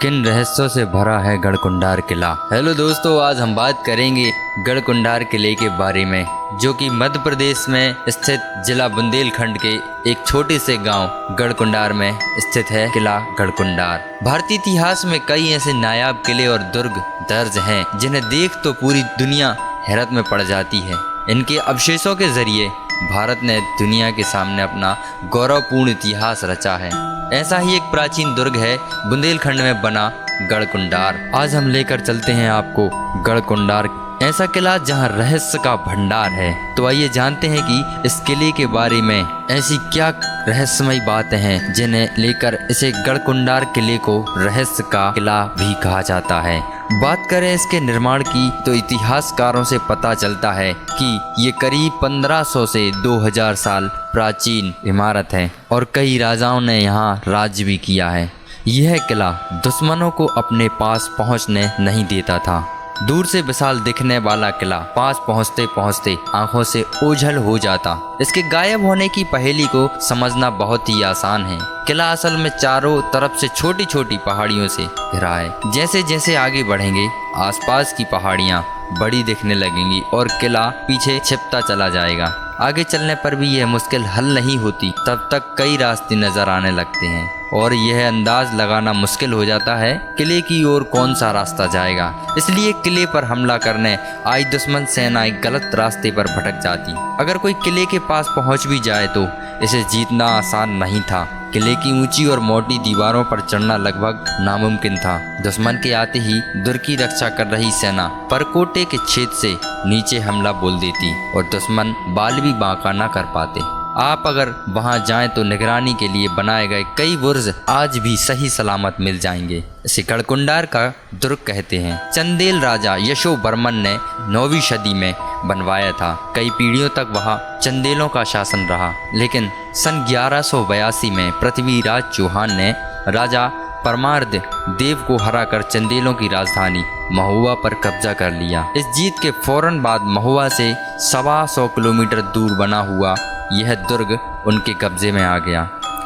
किन रहस्यों से भरा है गढ़कुंडार किला। हेलो दोस्तों, आज हम बात करेंगे गढ़कुंडार किले के बारे में, जो कि मध्य प्रदेश में स्थित जिला बुंदेलखंड के एक छोटे से गांव गढ़कुंडार में स्थित है किला गढ़कुंडार। भारतीय इतिहास में कई ऐसे नायाब किले और दुर्ग दर्ज हैं जिन्हें देख तो पूरी दुनिया हैरत में पड़ जाती है। इनके अवशेषों के जरिए भारत ने दुनिया के सामने अपना गौरवपूर्ण इतिहास रचा है। ऐसा ही एक प्राचीन दुर्ग है बुंदेलखंड में बना गढ़कुंडार। आज हम लेकर चलते हैं आपको गढ़कुंडार, ऐसा किला जहां रहस्य का भंडार है। तो आइए जानते हैं कि इस किले के बारे में ऐसी क्या रहस्यमयी बातें हैं जिन्हें लेकर इसे गढ़कुंडार किले को रहस्य का किला भी कहा जाता है। बात करें इसके निर्माण की तो इतिहासकारों से पता चलता है कि ये करीब 1500 से 2000 साल प्राचीन इमारत है और कई राजाओं ने यहाँ राज्य भी किया है। यह किला दुश्मनों को अपने पास पहुँचने नहीं देता था। दूर से विशाल दिखने वाला किला पास पहुँचते पहुँचते आंखों से ओझल हो जाता। इसके गायब होने की पहेली को समझना बहुत ही आसान है। किला असल में चारों तरफ से छोटी छोटी पहाड़ियों से घिरा है। जैसे जैसे आगे बढ़ेंगे आसपास की पहाड़ियाँ बड़ी दिखने लगेंगी और किला पीछे छिपता चला जाएगा। आगे चलने पर भी यह मुश्किल हल नहीं होती, तब तक कई रास्ते नजर आने लगते हैं और यह अंदाज लगाना मुश्किल हो जाता है किले की ओर कौन सा रास्ता जाएगा। इसलिए किले पर हमला करने आई दुश्मन सेनाएं गलत रास्ते पर भटक जाती। अगर कोई किले के पास पहुंच भी जाए तो इसे जीतना आसान नहीं था। किले की ऊंची और मोटी दीवारों पर चढ़ना लगभग नामुमकिन था। दुश्मन के आते ही दुर्ग की रक्षा कर रही सेना परकोटे के छेद से नीचे हमला बोल देती और दुश्मन बाल भी बांका न कर पाते। आप अगर वहां जाएं तो निगरानी के लिए बनाए गए कई बुर्ज आज भी सही सलामत मिल जाएंगे। इसे गढ़कुंडार का दुर्ग कहते हैं। चंदेल राजा यशो बर्मन ने 9वीं सदी में बनवाया था। कई पीढ़ियों तक वहां चंदेलों का शासन रहा, लेकिन सन 1182 में पृथ्वीराज चौहान ने राजा परमार्द देव को हराकर चंदेलों की राजधानी महुआ पर कब्जा कर लिया। इस जीत के फौरन बाद महुआ से 125 किलोमीटर दूर बना हुआ यह दुर्ग उनके कब्जे में आ गया।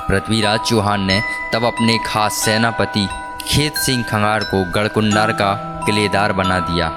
पृथ्वीराज चौहान ने तब अपने खास सेनापति खेत सिंह खंगार को गढ़कुंडार का किलेदार बना दिया।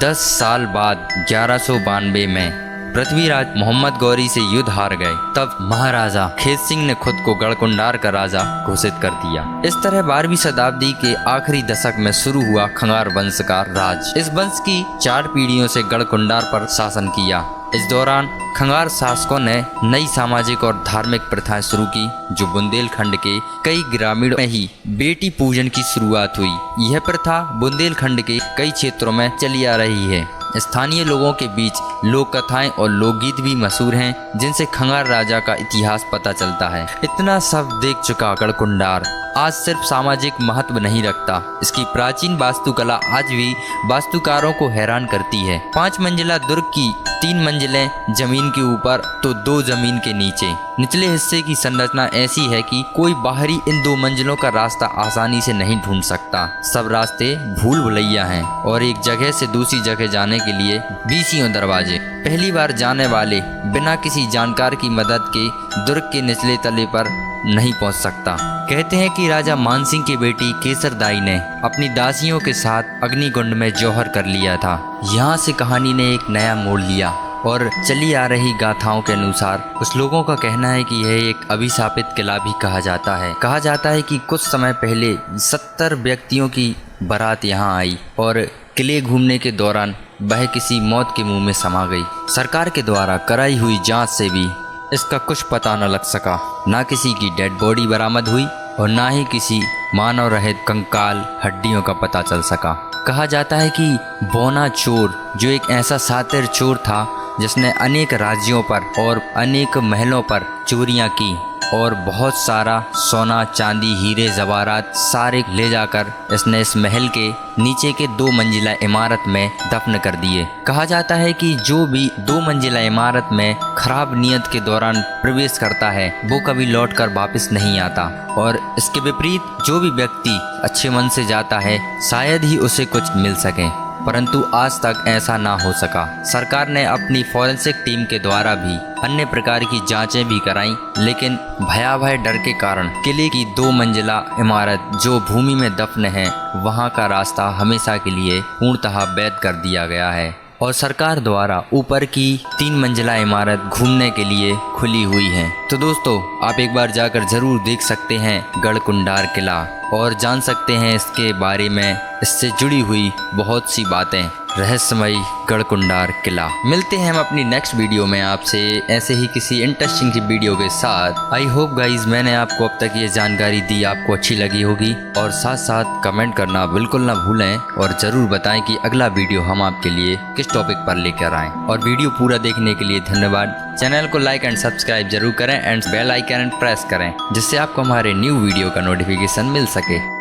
10 साल बाद 1192 में पृथ्वीराज मोहम्मद गौरी से युद्ध हार गए। तब महाराजा खेत सिंह ने खुद को गढ़कुंडार का राजा घोषित कर दिया। इस तरह 12वीं शताब्दी के आखिरी दशक में शुरू हुआ खंगार वंश का राज। इस वंश की 4 पीढ़ियों से गढ़कुंडार पर शासन किया। इस दौरान खंगार शासकों ने नई सामाजिक और धार्मिक प्रथाएं शुरू की, जो बुंदेलखंड के कई ग्रामीणों में ही बेटी पूजन की शुरुआत हुई। यह प्रथा बुंदेलखंड के कई क्षेत्रों में चली आ रही है। स्थानीय लोगों के बीच लोक कथाएं और लोकगीत भी मशहूर हैं, जिनसे खंगार राजा का इतिहास पता चलता है। इतना सब देख चुका गढ़कुंडार आज सिर्फ सामाजिक महत्व नहीं रखता, इसकी प्राचीन वास्तुकला आज भी वास्तुकारों को हैरान करती है। 5 मंजिला दुर्ग की 3 मंजिलें जमीन के ऊपर तो 2 जमीन के नीचे। निचले हिस्से की संरचना ऐसी है कि कोई बाहरी इन 2 मंजिलों का रास्ता आसानी से नहीं ढूंढ सकता। सब रास्ते भूल भुलैया हैं और एक जगह से दूसरी जगह जाने के लिए 20 दरवाजे। पहली बार जाने वाले बिना किसी जानकार की मदद के दुर्ग के निचले तले पर नहीं पहुंच सकता। कहते हैं कि राजा मानसिंह की बेटी केसरदाई ने अपनी दासियों के साथ अग्निकुंड में जौहर कर लिया था। यहाँ से कहानी ने एक नया मोड़ लिया और चली आ रही गाथाओं के अनुसार कुछ लोगों का कहना है कि यह एक अभिशापित किला भी कहा जाता है। कहा जाता है कि कुछ समय पहले 70 व्यक्तियों की बारात यहाँ आई और किले घूमने के दौरान वह किसी मौत के मुंह में समा गई। सरकार के द्वारा कराई हुई जांच से भी इसका कुछ पता न लग सका। ना किसी की डेड बॉडी बरामद हुई और ना ही किसी मानव रहित कंकाल हड्डियों का पता चल सका। कहा जाता है कि बोना चोर, जो एक ऐसा सातिर चोर था जिसने अनेक राज्यों पर और अनेक महलों पर चोरियां की और बहुत सारा सोना चांदी हीरे जवाहरात सारे ले जाकर इसने इस महल के नीचे के 2 मंजिला इमारत में दफन कर दिए। कहा जाता है कि जो भी 2 मंजिला इमारत में खराब नियत के दौरान प्रवेश करता है वो कभी लौटकर वापस नहीं आता और इसके विपरीत जो भी व्यक्ति अच्छे मन से जाता है शायद ही उसे कुछ मिल सके। परंतु आज तक ऐसा ना हो सका। सरकार ने अपनी फॉरेंसिक टीम के द्वारा भी अन्य प्रकार की जांचें भी कराई, लेकिन भयावह डर के कारण किले की 2 मंजिला इमारत जो भूमि में दफन है वहां का रास्ता हमेशा के लिए पूर्णतः बैद कर दिया गया है और सरकार द्वारा ऊपर की 3 मंजिला इमारत घूमने के लिए खुली हुई है। तो दोस्तों, आप एक बार जाकर जरूर देख सकते हैं गढ़कुंडार किला और जान सकते हैं इसके बारे में, इससे जुड़ी हुई बहुत सी बातें। रहस्यमयी गढ़कुंडार किला। मिलते हैं हम अपनी नेक्स्ट वीडियो में आपसे ऐसे ही किसी इंटरेस्टिंग सी वीडियो के साथ। आई होप गाइज मैंने आपको अब तक ये जानकारी दी आपको अच्छी लगी होगी, और साथ साथ कमेंट करना बिल्कुल ना भूलें और ज़रूर बताएं कि अगला वीडियो हम आपके लिए किस टॉपिक पर लेकर आएँ। और वीडियो पूरा देखने के लिए धन्यवाद। चैनल को लाइक एंड सब्सक्राइब जरूर करें एंड बेल आइकन प्रेस करें, जिससे आपको हमारे न्यू वीडियो का नोटिफिकेशन मिल सके।